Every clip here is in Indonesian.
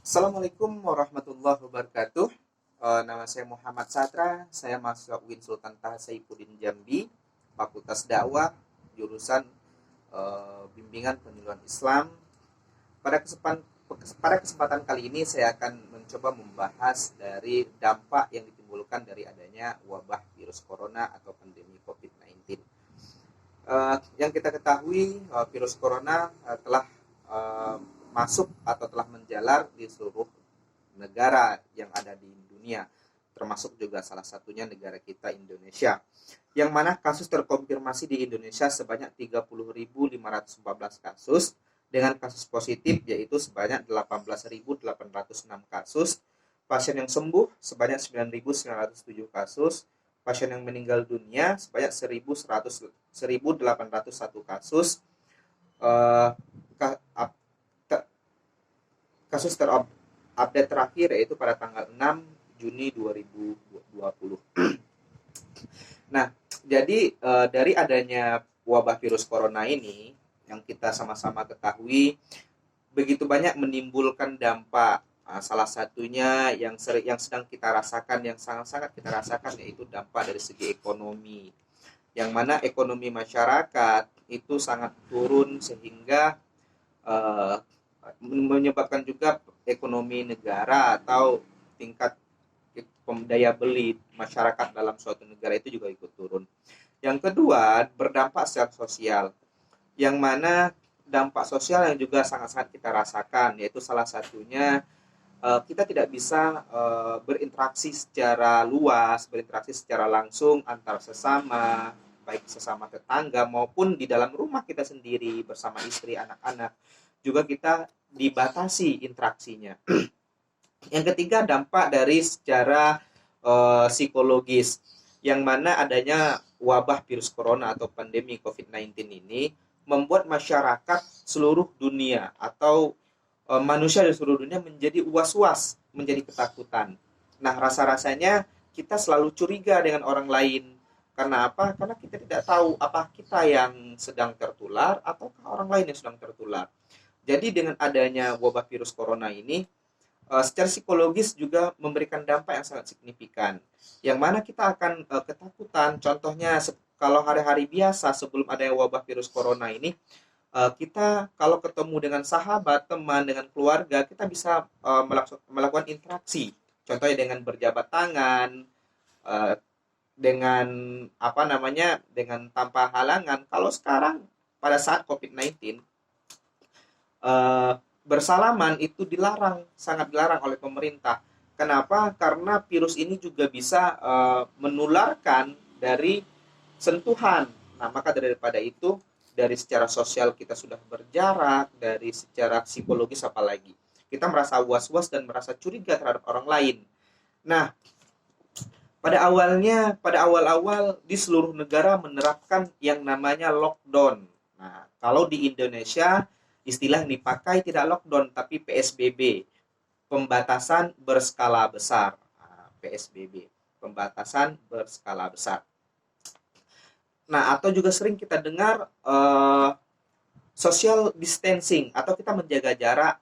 Assalamualaikum warahmatullahi wabarakatuh. Nama saya Muhammad Satra. Saya mahasiswa UIN Sultan Taha Saifuddin Jambi, Fakultas Dakwah, jurusan Bimbingan Penyuluhan Islam. Pada kesempatan pada kesempatan kali ini saya akan mencoba membahas dari dampak yang ditimbulkan dari adanya wabah virus corona atau pandemi COVID-19. Yang kita ketahui, virus corona telah uh, masuk atau telah menjalar di seluruh negara yang ada di dunia, termasuk juga salah satunya negara kita Indonesia, yang mana kasus terkonfirmasi di Indonesia sebanyak 30.514 kasus, dengan kasus positif yaitu sebanyak 18.806 kasus, pasien yang sembuh sebanyak 9.907 kasus, pasien yang meninggal dunia sebanyak 1.801 kasus. Eh, Kasus terupdate terakhir yaitu pada tanggal 6 Juni 2020. Nah, jadi dari adanya wabah virus corona ini yang kita sama-sama ketahui begitu banyak menimbulkan dampak. Salah satunya yang sedang kita rasakan, yang sangat-sangat kita rasakan, yaitu dampak dari segi ekonomi. Yang mana ekonomi masyarakat itu sangat turun sehingga uh, menyebabkan juga ekonomi negara atau tingkat daya beli masyarakat dalam suatu negara itu juga ikut turun. Yang kedua, berdampak secara sosial, yang mana dampak sosial yang juga sangat-sangat kita rasakan, yaitu salah satunya kita tidak bisa berinteraksi secara luas, berinteraksi secara langsung antar sesama, baik sesama tetangga maupun di dalam rumah kita sendiri bersama istri, anak-anak, juga kita dibatasi interaksinya. Yang ketiga, dampak dari secara psikologis, yang mana adanya wabah virus corona atau pandemi COVID-19 ini membuat masyarakat seluruh dunia atau manusia di seluruh dunia menjadi was-was, menjadi ketakutan. Nah, rasa-rasanya kita selalu curiga dengan orang lain. Karena apa? Karena kita tidak tahu apa kita yang sedang tertular ataukah orang lain yang sedang tertular. Jadi dengan adanya wabah virus corona ini, secara psikologis juga memberikan dampak yang sangat signifikan. Yang mana kita akan ketakutan. Contohnya kalau hari-hari biasa sebelum adanya wabah virus corona ini, kita kalau ketemu dengan sahabat, teman, dengan keluarga, kita bisa melakukan interaksi. Contohnya dengan berjabat tangan, uh, dengan apa namanya, dengan tanpa halangan. Kalau sekarang pada saat COVID-19, bersalaman itu dilarang, sangat dilarang oleh pemerintah. Kenapa? Karena virus ini juga bisa menularkan dari sentuhan. Nah, maka daripada itu, dari secara sosial kita sudah berjarak, dari secara psikologis apalagi. Kita merasa was-was dan merasa curiga terhadap orang lain. Nah, pada awal-awal di seluruh negara menerapkan yang namanya lockdown. Nah, kalau di Indonesia istilah yang dipakai tidak lockdown tapi PSBB, pembatasan berskala besar. Nah, PSBB, pembatasan berskala besar. Nah, atau juga sering kita dengar social distancing atau kita menjaga jarak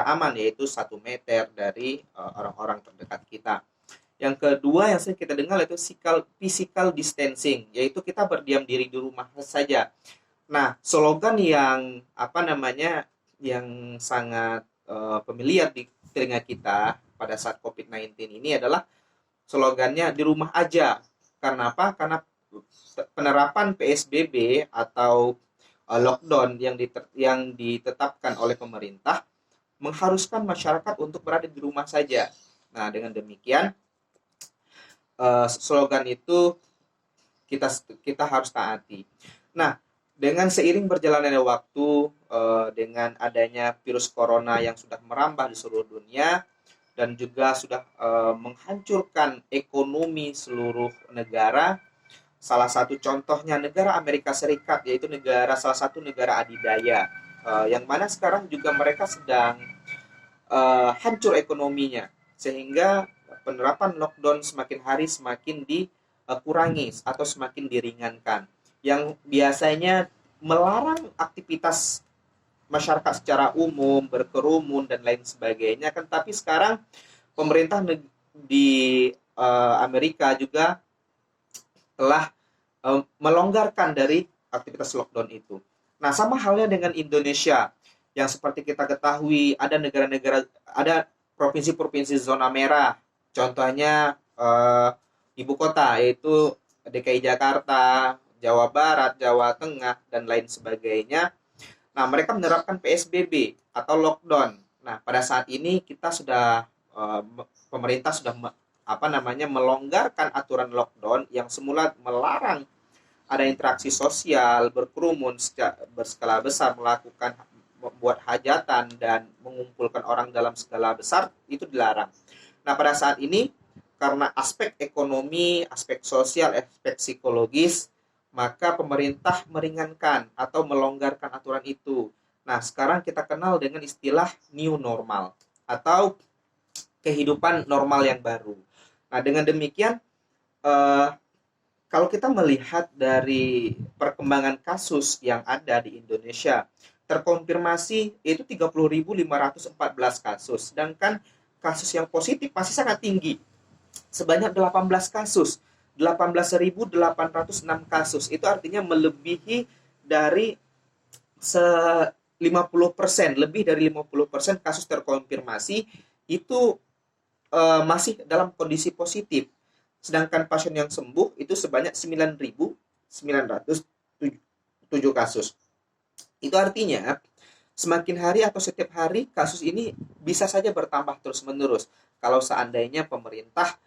aman, yaitu 1 meter dari orang-orang terdekat kita. Yang kedua yang sering kita dengar itu physical distancing, yaitu kita berdiam diri di rumah saja. Nah, slogan yang apa namanya, yang sangat familiar di telinga kita pada saat COVID-19 ini adalah slogannya di rumah aja. Karena apa? Karena penerapan PSBB atau lockdown yang ditetapkan oleh pemerintah mengharuskan masyarakat untuk berada di rumah saja. Nah, dengan demikian slogan itu kita kita harus taati. Nah, dengan seiring berjalannya waktu, dengan adanya virus corona yang sudah merambah di seluruh dunia dan juga sudah menghancurkan ekonomi seluruh negara. Salah satu contohnya negara Amerika Serikat, yaitu salah satu negara adidaya, yang mana sekarang juga mereka sedang hancur ekonominya, sehingga penerapan lockdown semakin hari semakin dikurangi atau semakin diringankan, yang biasanya melarang aktivitas masyarakat secara umum berkerumun dan lain sebagainya kan. Tapi sekarang pemerintah di Amerika juga telah melonggarkan dari aktivitas lockdown itu. Nah, sama halnya dengan Indonesia yang seperti kita ketahui ada negara-negara, ada provinsi-provinsi zona merah. Contohnya ibu kota yaitu DKI Jakarta, Jawa Barat, Jawa Tengah dan lain sebagainya. Nah, mereka menerapkan PSBB atau lockdown. Nah, pada saat ini kita sudah pemerintah sudah melonggarkan aturan lockdown yang semula melarang ada interaksi sosial, berkerumun berskala besar, membuat hajatan dan mengumpulkan orang dalam skala besar, itu dilarang. Nah, pada saat ini karena aspek ekonomi, aspek sosial, aspek psikologis, maka pemerintah meringankan atau melonggarkan aturan itu. Nah, sekarang kita kenal dengan istilah new normal atau kehidupan normal yang baru. Nah, dengan demikian eh, kalau kita melihat dari perkembangan kasus yang ada di Indonesia, terkonfirmasi itu 30.514 kasus, sedangkan kasus yang positif masih sangat tinggi, sebanyak 18 kasus, 18.806 kasus. Itu artinya melebihi dari 50%, lebih dari 50% kasus terkonfirmasi itu masih dalam kondisi positif. Sedangkan pasien yang sembuh itu sebanyak 9.907 kasus. Itu artinya semakin hari atau setiap hari kasus ini bisa saja bertambah terus-menerus. Kalau seandainya pemerintah,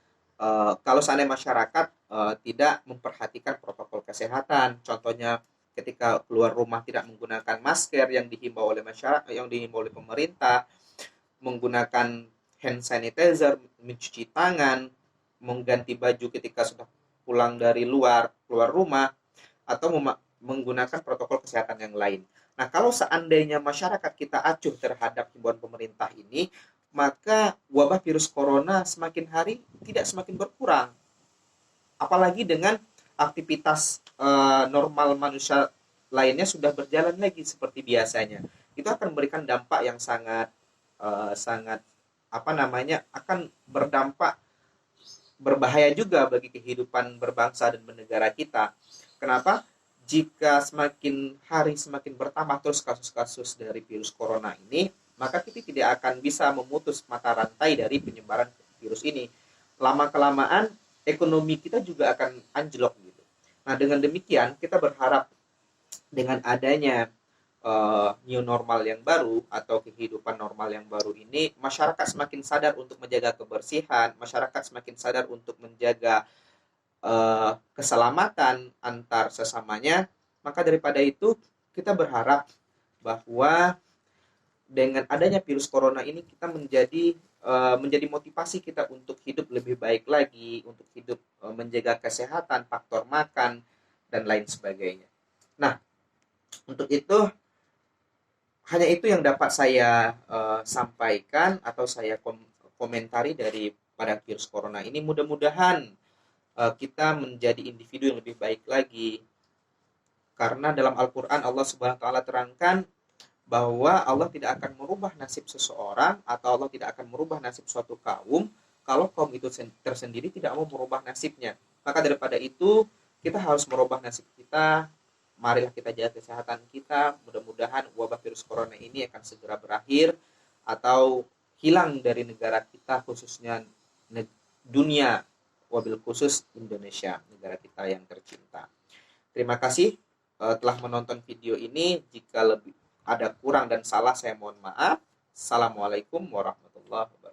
kalau seandainya masyarakat tidak memperhatikan protokol kesehatan, contohnya ketika keluar rumah tidak menggunakan masker yang dihimbau oleh masyarakat, yang dihimbau oleh pemerintah, menggunakan hand sanitizer, mencuci tangan, mengganti baju ketika sudah pulang dari keluar rumah, atau menggunakan protokol kesehatan yang lain. Nah, kalau seandainya masyarakat kita acuh terhadap himbauan pemerintah ini, maka wabah virus corona semakin hari tidak semakin berkurang. Apalagi dengan aktivitas normal manusia lainnya sudah berjalan lagi seperti biasanya. Itu akan memberikan dampak yang sangat sangat akan berdampak berbahaya juga bagi kehidupan berbangsa dan bernegara kita. Kenapa? Jika semakin hari semakin bertambah terus kasus-kasus dari virus corona ini, maka kita tidak akan bisa memutus mata rantai dari penyebaran virus ini. Lama-kelamaan ekonomi kita juga akan anjlok gitu. Nah, dengan demikian kita berharap dengan adanya new normal yang baru atau kehidupan normal yang baru ini, masyarakat semakin sadar untuk menjaga kebersihan, masyarakat semakin sadar untuk menjaga keselamatan antar sesamanya. Maka daripada itu kita berharap bahwa dengan adanya virus corona ini kita menjadi motivasi kita untuk hidup lebih baik lagi, untuk hidup menjaga kesehatan, faktor makan dan lain sebagainya. Nah, untuk itu hanya itu yang dapat saya sampaikan atau saya komentari dari pada virus corona ini. Mudah-mudahan kita menjadi individu yang lebih baik lagi, karena dalam Al-Quran Allah Subhanahu Wa Taala terangkan bahwa Allah tidak akan merubah nasib seseorang atau Allah tidak akan merubah nasib suatu kaum kalau kaum itu tersendiri tidak mau merubah nasibnya. Maka daripada itu kita harus merubah nasib kita. Marilah kita jaga kesehatan kita. Mudah-mudahan wabah virus corona ini akan segera berakhir atau hilang dari negara kita, khususnya dunia, wabil khusus Indonesia, negara kita yang tercinta. Terima kasih telah menonton video ini. Jika lebih ada kurang dan salah, saya mohon maaf. Assalamualaikum warahmatullahi wabarakatuh.